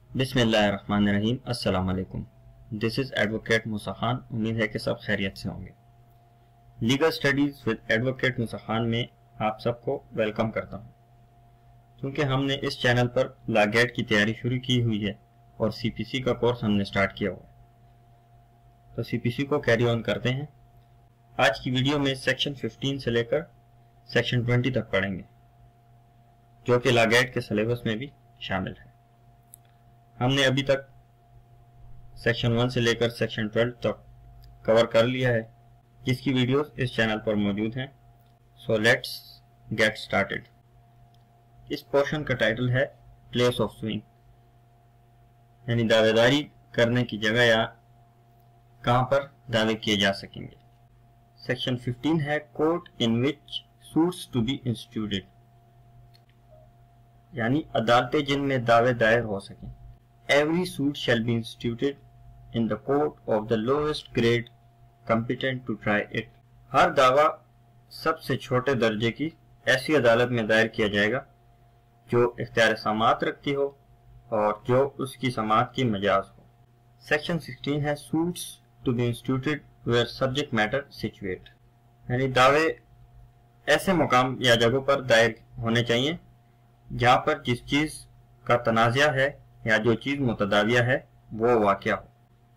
बिस्मिल्लाहिर्रहमानिर्रहीम। अस्सलाम वालेकुम। दिस इज एडवोकेट मूसा खान। उम्मीद है कि सब खैरियत से होंगे। लीगल स्टडीज विद एडवोकेट मूसा खान में आप सबको वेलकम करता हूं। क्योंकि हमने इस चैनल पर लॉ गेट की तैयारी शुरू की हुई है और सीपीसी का कोर्स हमने स्टार्ट किया हुआ है, तो सीपीसी को कैरी ऑन करते हैं। आज की वीडियो में सेक्शन 15 से लेकर सेक्शन 20 तक पढ़ेंगे, जो कि लॉ गेट के सिलेबस में भी शामिल है। हमने अभी तक सेक्शन 1 से लेकर सेक्शन 12 तक कवर कर लिया है, जिसकी वीडियोस इस चैनल पर मौजूद हैं। So let's get started. इस पोर्शन का टाइटल है प्लेस ऑफ सुइंग, यानी दावेदारी करने की जगह या कहां पर दावे किए जा सकेंगे। सेक्शन 15 है court in which suits to be instituted, यानी अदालतें जिनमें दावे दायर हो सकें। Every suit shall be instituted in the court of the lowest grade competent to try it. हर दावा सबसे छोटे दर्जे की ऐसी अदालत में दायर किया जाएगा जो इख्तियार समाअत रखती हो और जो उसकी समाअत की मजाज हो। सेक्शन 16 है suits to be instituted where subject matter situate, यानी दावे ऐसे मुकाम या जगहों पर दायर होने चाहिए जहां पर जिस चीज का तनाज़ा है या जो चीज मुतदाविया है वो वाक़या हो।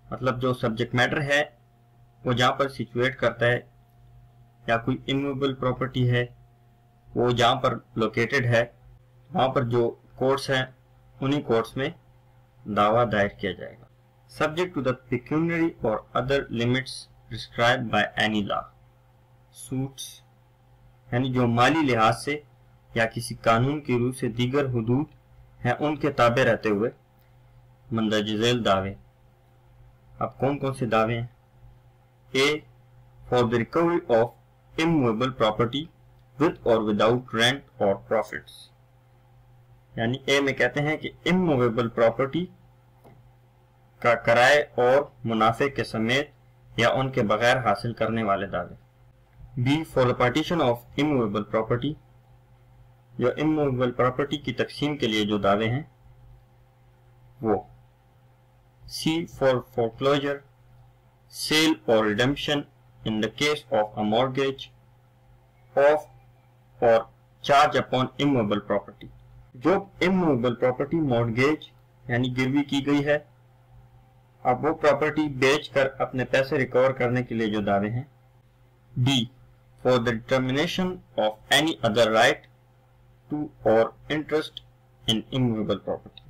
मतलब जो सब्जेक्ट मैटर है वो जहाँ पर सिचुएट करता है, या कोई इमूवेबल प्रॉपर्टी है वो जहाँ पर लोकेटेड है, वहाँ पर जो कोर्ट्स हैं उन्हीं कोर्ट्स में दावा दायर किया जाएगा। सब्जेक्ट टू द पेक्यूनियरी और other limits prescribed by any law. Suits यानी जो माली लिहाज से या किसी कानून की रूह से दीगर हुदूद हैं उनके ताबे रहते हुए मंदरज झेल दावे। अब कौन कौन से दावे हैं? A, for the recovery of immovable property with or without rent or profits, यानी ए में कहते हैं कि इमूवेबल प्रॉपर्टी का किराए और मुनाफे के समेत या उनके बगैर हासिल करने वाले दावे। B, for the partition of immovable property, जो इमूवेबल प्रॉपर्टी की तकसीम के लिए जो दावे हैं वो। C, for foreclosure, sale or redemption in the case of a mortgage of or charge upon immovable property, जो इमूवेबल प्रॉपर्टी मॉर्गेज यानी गिरवी की गई है, अब वो प्रॉपर्टी बेचकर अपने पैसे रिकवर करने के लिए जो दावे हैं। D, for the determination of any other right to or interest in immovable property,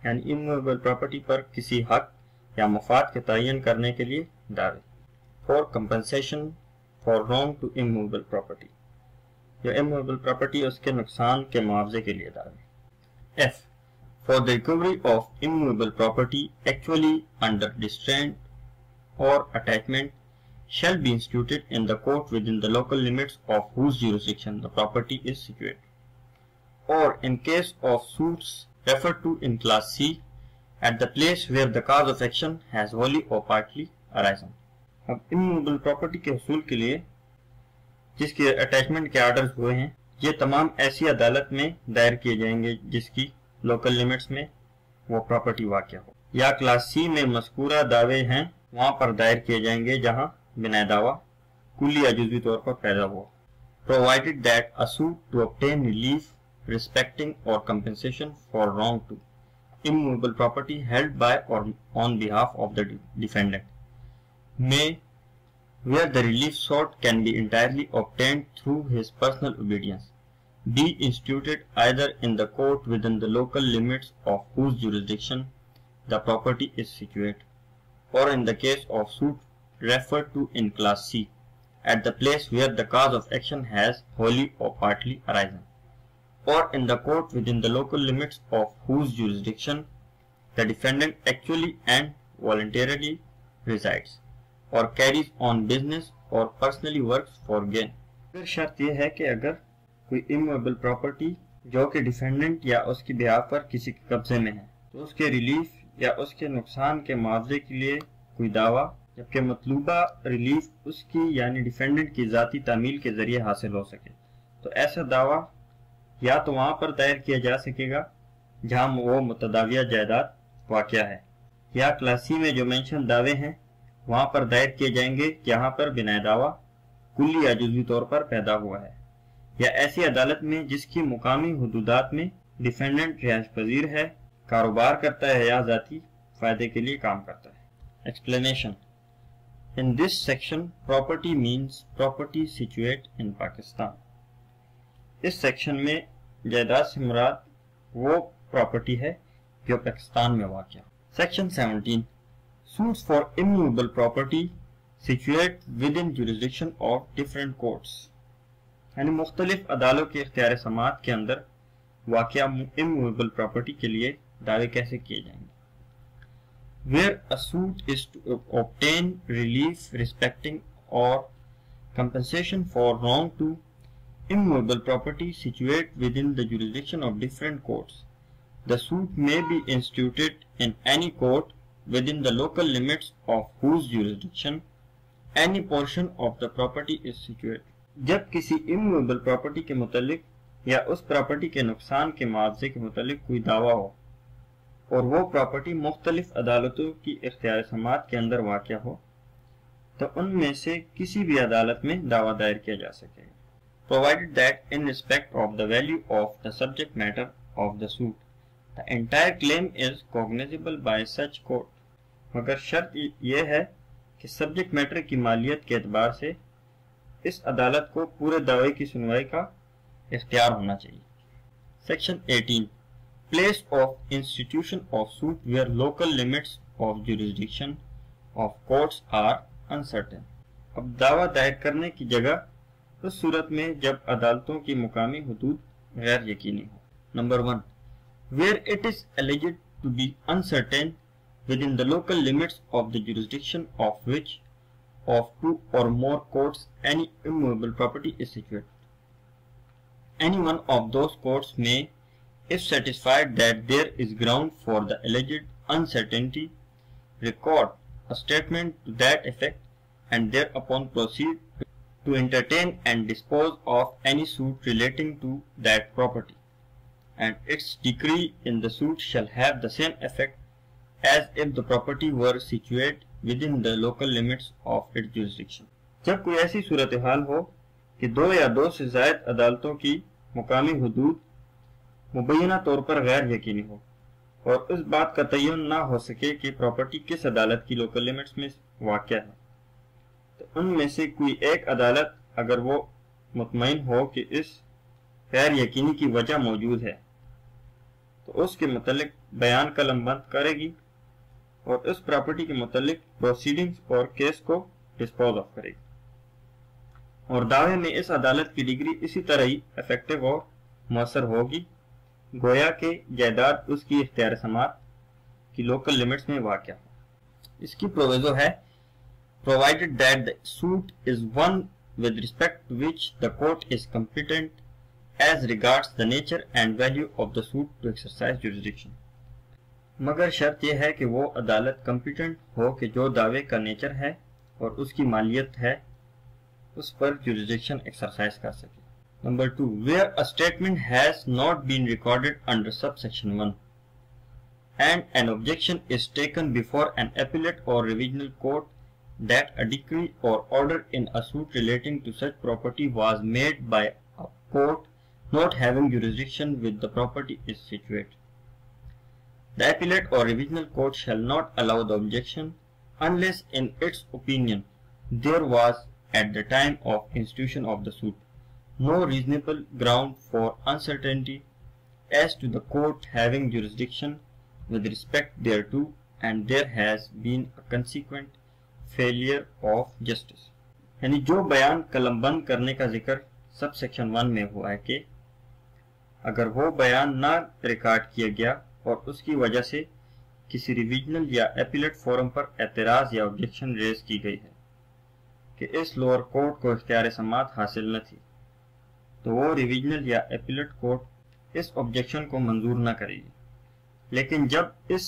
यानी इमूवेबल प्रॉपर्टी पर किसी हक या मफाद के तयन करने के लिए दावे। For compensation for wrong to immovable property, जो इमूवेबल प्रॉपर्टी उसके नुकसान के मुआवजे के लिए दावे। F, for the recovery of immovable property actually under distraint or attachment shall be instituted in the court within the local limits of whose jurisdiction the property is situated, or in case of suits referred to in class C at the place where the cause of action has wholly or partly arisen। अब immovable property के हसूल के लिए जिसके attachment के orders हुए हैं, ये तमाम ऐसी अदालत में दायर किए जाएंगे जिसकी लोकल लिमिट्स में वो प्रॉपर्टी वाक़या हो, या क्लास C में मज़कूरा दावे हैं वहां पर दायर किए जाएंगे जहां बिना दावा कुल्ली या जुज़वी तौर पर पैदा हुआ। Provided that a suit to obtain relief respecting or compensation for wrong to immovable property held by or on behalf of the defendant may where the relief sought can be entirely obtained through his personal obedience be instituted either in the court within the local limits of whose jurisdiction the property is situated, or in the case of suit referred to in class C at the place where the cause of action has wholly or partly arisen, or in the court within the local limits of whose jurisdiction the defendant actually and voluntarily resides or carries on business or personally works for gain। फिर शर्त यह है कि अगर कोई immovable property जो कि defendant या उसकी बिहाफ पर किसी के कब्जे में है तो उसके रिलीफ या उसके नुकसान के मुआवजे के लिए कोई दावा, जबकि मतलूबा रिलीफ उसकी यानी डिफेंडेंट की ज़ाती तामील के जरिए हासिल हो सके, तो ऐसा दावा या तो वहां पर दायर किया जा सकेगा जहां वो मुतदाविया जायदाद वाक़या है, या क्लास सी में जो मेंशन दावे हैं वहां पर दायर किए जाएंगे जहां पर बिना दावा कुल्ली या जुज़वी तौर पर पैदा हुआ है, या ऐसी अदालत में जिसकी मुकामी हुदूदात में डिफेंडेंट रिहाइश पजीर है, कारोबार करता है या ज़ाती फ़ायदे के लिए काम करता है। Explanation. In this section property means property situate in Pakistan. इस सेक्शन में जायदाद से मुराद वो प्रॉपर्टी है जो पाकिस्तान में वाक़या। Section 17 suits for immovable property situate with in jurisdiction of different courts, यानी मुख्तलिफ अदालों के इख्तियार समात के अंदर वाक़या इमूवेबल प्रॉपर्टी के लिए दावे कैसे किए जाएंगे। Where a suit is to obtain relief respecting or compensation for wrong to immovable property situate within the jurisdiction of different courts, the suit may be instituted in any court within the local limits of whose jurisdiction any portion of the property is situated. जब किसी immovable property के मुतालिक या उस property के नुकसान के मुआवजे के मुतालिक कोई दावा हो और वो प्रॉपर्टी मुख्तलिफ अदालतों की इख्तियार समात के अंदर वाक़या हो, तो उनमें से किसी भी अदालत में दावा दायर किया जा सकेगा, provided that in respect of the value of the subject matter of the suit the entire claim is cognizable bye such court. मगर शर्त यह है कि सब्जेक्ट मैटर की मालियत के एतबार से इस अदालत को पूरे दावे की सुनवाई का इख्तियार होना चाहिए। Section 18 Place of institution of suit where local limits of jurisdiction of courts are uncertain। अब दावा दायर करने की जगह उस सूरत में जब अदालतों की मुकामी हुदूद गैर यकीनी हो। Number 1 Where it is alleged to be uncertain within the local limits of the jurisdiction of which of two or more courts any immovable property is situated. Any one of those courts may, if satisfied that there is ground for the alleged uncertainty, record a statement to that effect and thereupon proceed to entertain and dispose of any suit relating to that property, and its decree in the suit shall have the same effect as if the property were situated within the local limits of its jurisdiction. जब कोई ऐसी सूरत हाल हो कि दो या दो से ज़ायद अदालतों की मुकामी हुदूद मुबैना तौर पर गैर यकीनी हो और उस बात का तयन ना हो सके कि प्रॉपर्टी किस अदालत की लोकल लिमिट्स में वाक़या है, तो उनमें से कोई एक अदालत अगर वो मुतमईन हो कि इस गैर यकीनी की वजह मौजूद है तो उसके मुतल्लिक बयान कलमबंद करेगी और उस प्रॉपर्टी के मुतल्लिक प्रोसीडिंग्स और केस को डिस्पोज ऑफ करेगी, और दावे में इस अदालत की डिग्री इसी तरह ही इफेक्टिव और मौसर होगी गोया के जायदाद उसकी इख्तियार समात की लोकल लिमिट्स में वाक़या हो। इसकी प्रोविजो है provided that the suit is one with respect to which the court is competent as regards the nature and value of the suit to exercise jurisdiction. मगर शर्त यह है कि वो अदालत कॉम्पिटेंट हो कि जो दावे का नेचर है और उसकी मालियत है उस पर जुरिसडिक्शन एक्सरसाइज कर सके। Number 2 Where a statement has not been recorded under subsection 1 and an objection is taken before an appellate or revisional court that a decree or order in a suit relating to such property was made by a court not having jurisdiction with the property is situated, the appellate or revisional court shall not allow the objection unless in its opinion there was at the time of institution of the suit no reasonable ground for uncertainty as to the court having jurisdiction with respect thereto and there has been a consequent failure of justice। यानी जो बयान कलमबंद करने का जिक्र sub section 1 में हुआ है कि अगर वो बयान ना रिकॉर्ड किया गया और उसकी वजह से किसी रिविजनल या एपीलेट फोरम पर एतराज या ऑब्जेक्शन रेज की गई है कि इस लोअर कोर्ट को इख्तियार समात हासिल न थी, तो वो रिविजनल या एपीलेट कोर्ट इस ऑब्जेक्शन को मंजूर न करेगी। लेकिन जब इस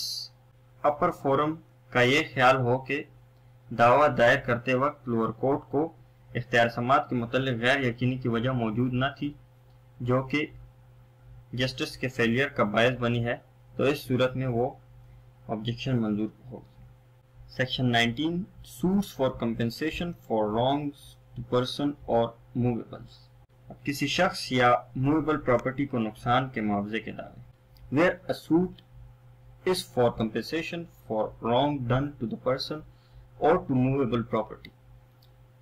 अपर फोरम का ये ख्याल हो कि दावा दायर करते वक्त लोअर कोर्ट को इख्तियार समात के मुतल्लिक गैर यकीनी की वजह मौजूद न थी जो कि जस्टिस के फेलियर का बायस बनी है तो इस सूरत में वो ऑब्जेक्शन मंजूर होगी। Section 19 suits for compensation for wrongs to person or movables. अब किसी शख्स या मूवेबल प्रॉपर्टी को नुकसान के मुआवजे के दावे। Where a suit is for compensation for wrong done to the person or to movable property.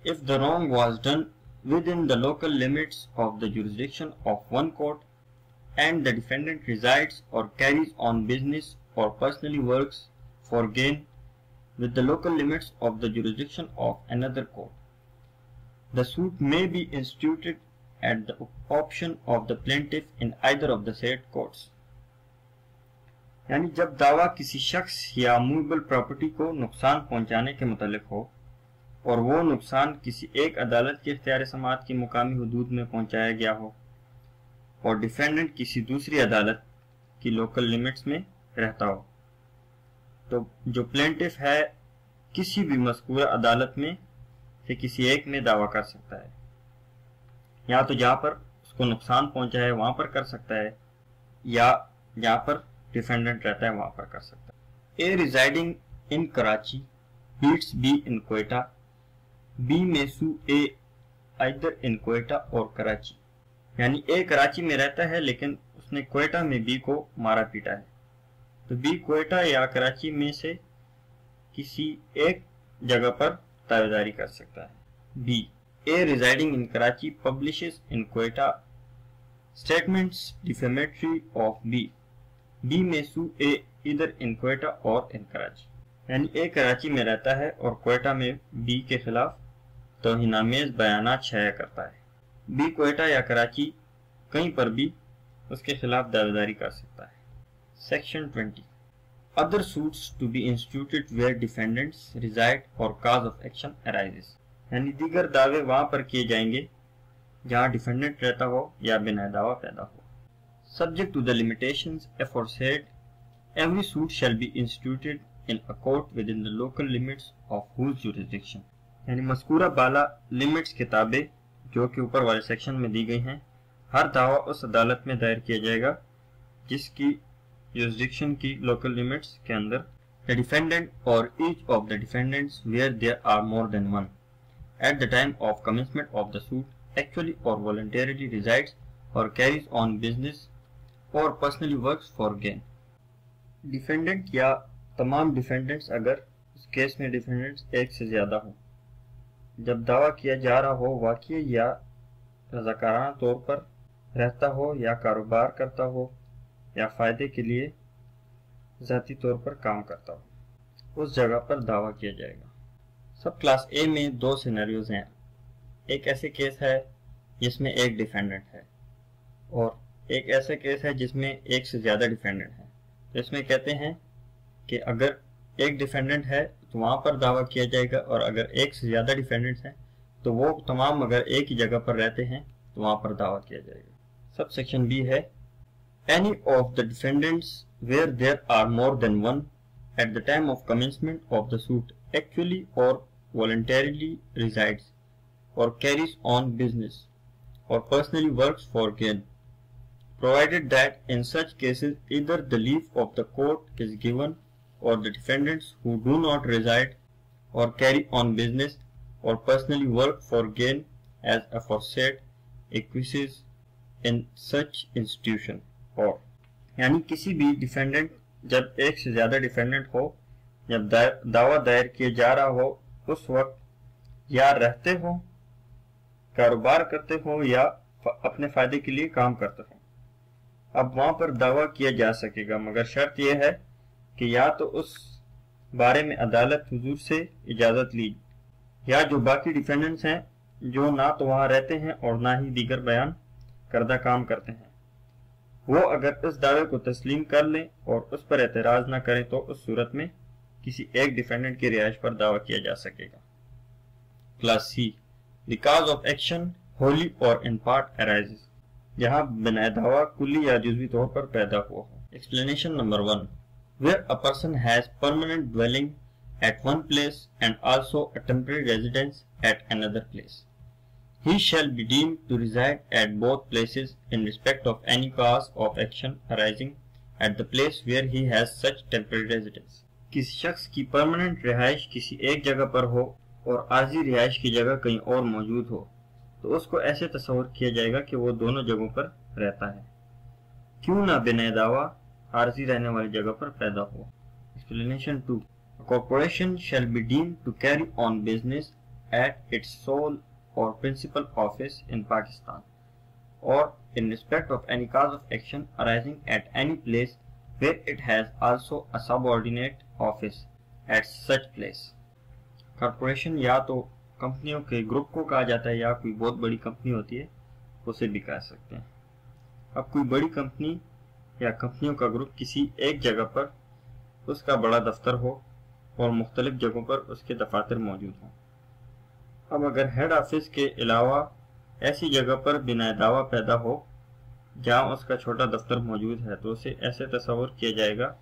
If the wrong was done within the local limits of the jurisdiction of one court and the defendant resides or carries on business or personally works for gain with the local limits of the jurisdiction of another court, the suit may be instituted at the option of the plaintiff in either of the said courts. यानी जब दावा किसी शख्स या movable property को नुकसान पहुंचाने के मुतालिक हो और वो नुकसान किसी एक अदालत के इख्तियार समाअत की मुकामी हुदूद में पहुंचाया गया हो और डिफेंडेंट किसी दूसरी अदालत की लोकल लिमिट्स में रहता हो, तो जो प्लेंटिफ है किसी भी मज़कूरा अदालत में से किसी एक में दावा कर सकता है, या तो जहां पर उसको नुकसान पहुंचा है वहां पर कर सकता है या जहां पर डिफेंडेंट रहता है वहां पर कर सकता है। A residing in Karachi beats B in Quetta, B में sue A either in Quetta और कराची। यानी ए कराची में रहता है लेकिन उसने कोयटा में बी को मारा पीटा है, तो बी कोयटा या कराची में से किसी एक जगह पर दावेदारी कर सकता है। B A residing in Karachi publishes in Quetta statements defamatory of B, B में सू ए इधर इन कोयटा और इन कराची। यानी ए कराची में रहता है और कोयटा में बी के खिलाफ तौहीनामेज बयानात शाया करता है। बी कोयटा या कराची कहीं पर भी उसके खिलाफ दावेदारी कर सकता है। Section 20 other suits to be instituted where defendants reside or cause of action arises. यानी दीगर दावे वहां पर किए जाएंगे जहां डिफेंडेंट रहता हो या बिना दावा पैदा हो। Subject to the limitations aforesaid, every suit shall be instituted in a court within the local limits of whose jurisdiction। यानी मज़कूरा बाला लिमिट्स किताबें जो कि ऊपर वाले सेक्शन में दी गई हैं, हर दावा उस अदालत में दायर किया जाएगा जिसकी jurisdiction की local limits के अंदर the defendant or each of the defendants where there are more than one at the time of commencement of the suit actually or voluntarily resides or carries on business और personally works for gain. Defendant या तमाम defendants, अगर इस case में defendants एक से ज्यादा हो, जब दावा किया जा रहा हो वाकई या रज़ाकाराना तौर पर रहता हो या कारोबार करता हो या फ़ायदे के लिए ज़ाती तौर पर काम करता हो, उस जगह पर दावा किया जाएगा। सब क्लास ए में दो सिनेरियोज हैं। एक ऐसे केस है जिसमें एक डिफेंडेंट है और एक ऐसा केस है जिसमें एक से ज़्यादा डिफेंडेंट है। तो इसमें कहते हैं कि अगर एक डिफेंडेंट है तो वहाँ पर दावा किया जाएगा और अगर एक से ज़्यादा डिफेंडेंट्स हैं तो वो तमाम अगर एक ही जगह पर रहते हैं तो वहाँ पर दावा किया जाएगा। सब सेक्शन बी है any of the defendants where there are more than one at the time of commencement of the suit actually और वॉलंटरीली रिजाइड्स और कैरीज ऑन बिजनेस और personally works for gain, provided that in such cases either the leave of the court is given or the defendants who do not reside or carry on business or personally work for gain as aforesaid acquiesces in such institution। और यानी किसी भी defendant, जब एक से ज्यादा defendant हो, जब दावा दायर किया जा रहा हो, उस वक्त या रहते हो, कारोबार करते हो या अपने फायदे के लिए काम करते हो, अब वहां पर दावा किया जा सकेगा, मगर शर्त यह है कि या तो उस बारे में अदालत हुजूर से इजाजत ली या जो बाकी डिफेंडेंट्स हैं जो ना तो वहां रहते हैं और ना ही दीगर बयान करदा काम करते हैं, वो अगर इस दावे को तस्लीम कर लें और उस पर एतराज ना करें तो उस सूरत में किसी एक डिफेंडेंट की रिहाइश पर दावा किया जा सकेगा। Class see the cause of action Holi और इन पार्ट अराइजेस, जहां बिना दावा कुल्ली या जुज़वी तौर पर पैदा हुआ हो। Explanation number 1 where a person has permanent dwelling at one place and also a temporary residence at another place. He shall be deemed to reside at both places in respect of any cause of action arising at the place where he has such temporary residence. किसी शख्स की permanent रिहाइश किसी एक जगह पर हो और आर्जी रिहाइश की जगह कहीं और मौजूद हो तो उसको ऐसे तस्वर किया जाएगा कि वो दोनों जगहों पर रहता है, क्यों ना बिना दावा आर्जी रहने वाली जगह पर पैदा हो। Explanation 2. A corporation shall be deemed to carry on business at its sole or principal office in Pakistan or in respect of any cause of action arising at any place where it has also a subordinate office at such place. Corporation या तो कंपनियों के group को कहा जाता है या कोई बहुत बड़ी कंपनी होती है उसे भी कह सकते हैं। अब कोई बड़ी कंपनी या कंपनियों का ग्रुप किसी एक जगह पर उसका बड़ा दफ्तर हो और मुख्तलिफ जगहों पर उसके दफातर मौजूद हों। अब अगर हेड ऑफिस के अलावा ऐसी जगह पर बिना दावा पैदा हो जहां उसका छोटा दफ्तर मौजूद है तो उसे ऐसे तस्वर किया जाएगा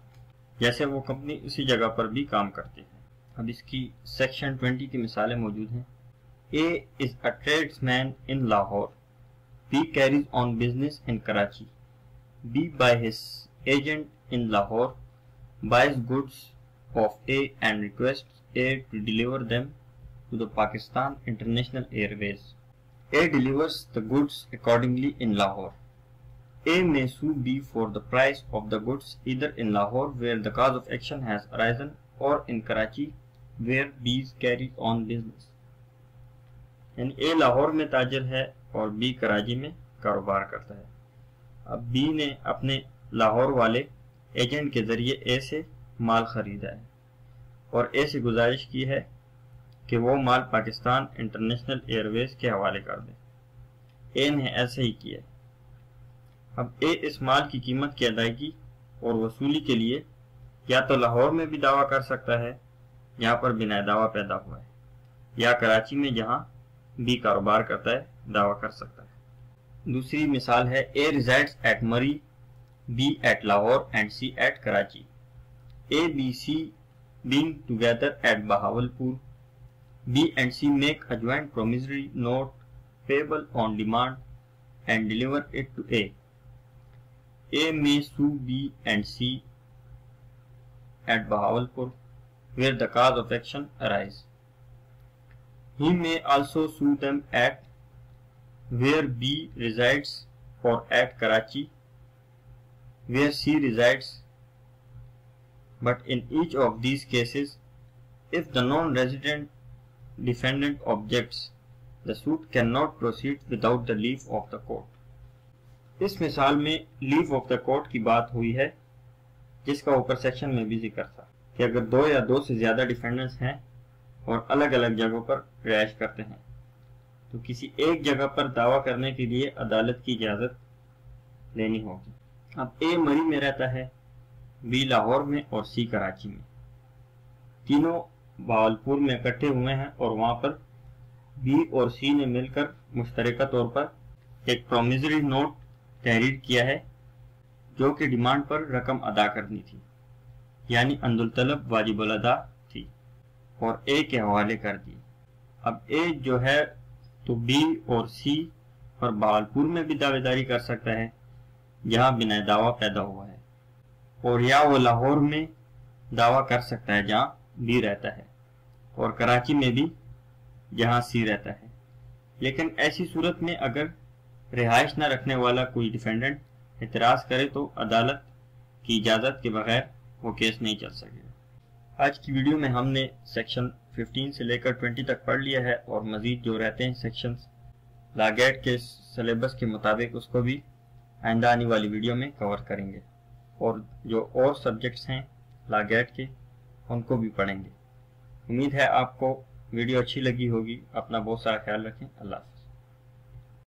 जैसे वो कंपनी उसी जगह पर भी काम करती है। अब इसकी सेक्शन 20 की मिसालें मौजूद हैं। A is a tradesman in Lahore, B carries on business in Karachi, B by his agent in Lahore buys goods of A and requests A to deliver them to the Pakistan International Airways. A delivers the goods accordingly in Lahore. A may sue B for the price of the goods either in Lahore where the cause of action has arisen or in Karachi where B carries on business. यानी A Lahore में ताजर है और B Karachi में कारोबार करता है। अब B ने अपने लाहौर वाले एजेंट के जरिए ए से माल खरीदा है और ए से गुजारिश की है कि वो माल पाकिस्तान इंटरनेशनल एयरवेज के हवाले कर दे। ए ने ऐसे ही किया। अब ए इस माल की कीमत की अदायगी और वसूली के लिए या तो लाहौर में भी दावा कर सकता है जहां पर बिना दावा पैदा हुआ है, या कराची में जहां बी कारोबार करता है दावा कर सकता है। दूसरी मिसाल है ए रिजाइड्स एट मरी, B at Lahore and C at Karachi. A, B, C being together at Bahawalpur, B and C make a joint promissory note payable on demand and deliver it to A. A may sue B and C at Bahawalpur where the cause of action arise. He may also sue them at where B resides or at Karachi where C resides, but in each of these cases, if the non-resident defendant objects, the suit cannot proceed without the leave of the court. इस मिसाल में leave of the court की बात हुई है जिसका ऊपर section में भी जिक्र था कि अगर दो या दो से ज्यादा डिफेंडेंट्स हैं और अलग अलग जगहों पर रिहाइश करते हैं तो किसी एक जगह पर दावा करने के लिए अदालत की इजाजत लेनी होगी। अब ए मरी में रहता है, बी लाहौर में और सी कराची में। तीनों बावलपुर में इकट्ठे हुए हैं और वहां पर बी और सी ने मिलकर मुश्तरका तौर पर एक प्रोमिसरी नोट तहरीर किया है जो कि डिमांड पर रकम अदा करनी थी, यानी अंदुल तलब वाजिबुल अदा थी, और ए के हवाले कर दी। अब ए जो है तो बी और सी और बावलपुर में भी दावेदारी कर सकता है जहां बिना दावा पैदा हुआ है, और या वो लाहौर में दावा कर सकता है जहां बी रहता है, और कराची में भी जहां सी रहता है। लेकिन ऐसी सूरत में अगर रिहाइश न रखने वाला कोई डिफेंडेंट एतराज करे तो अदालत की इजाज़त के बगैर वो केस नहीं चल सकेगा। आज की वीडियो में हमने सेक्शन 15 से लेकर 20 तक पढ़ लिया है और मजीद जो रहते हैं सेक्शंस लॉ गेट के सिलेबस के मुताबिक उसको भी आइंदा आने वाली वीडियो में कवर करेंगे, और जो और सब्जेक्ट्स हैं लॉ गेट के उनको भी पढ़ेंगे। उम्मीद है आपको वीडियो अच्छी लगी होगी। अपना बहुत सारा ख्याल रखें। अल्लाह हाफ़िज़।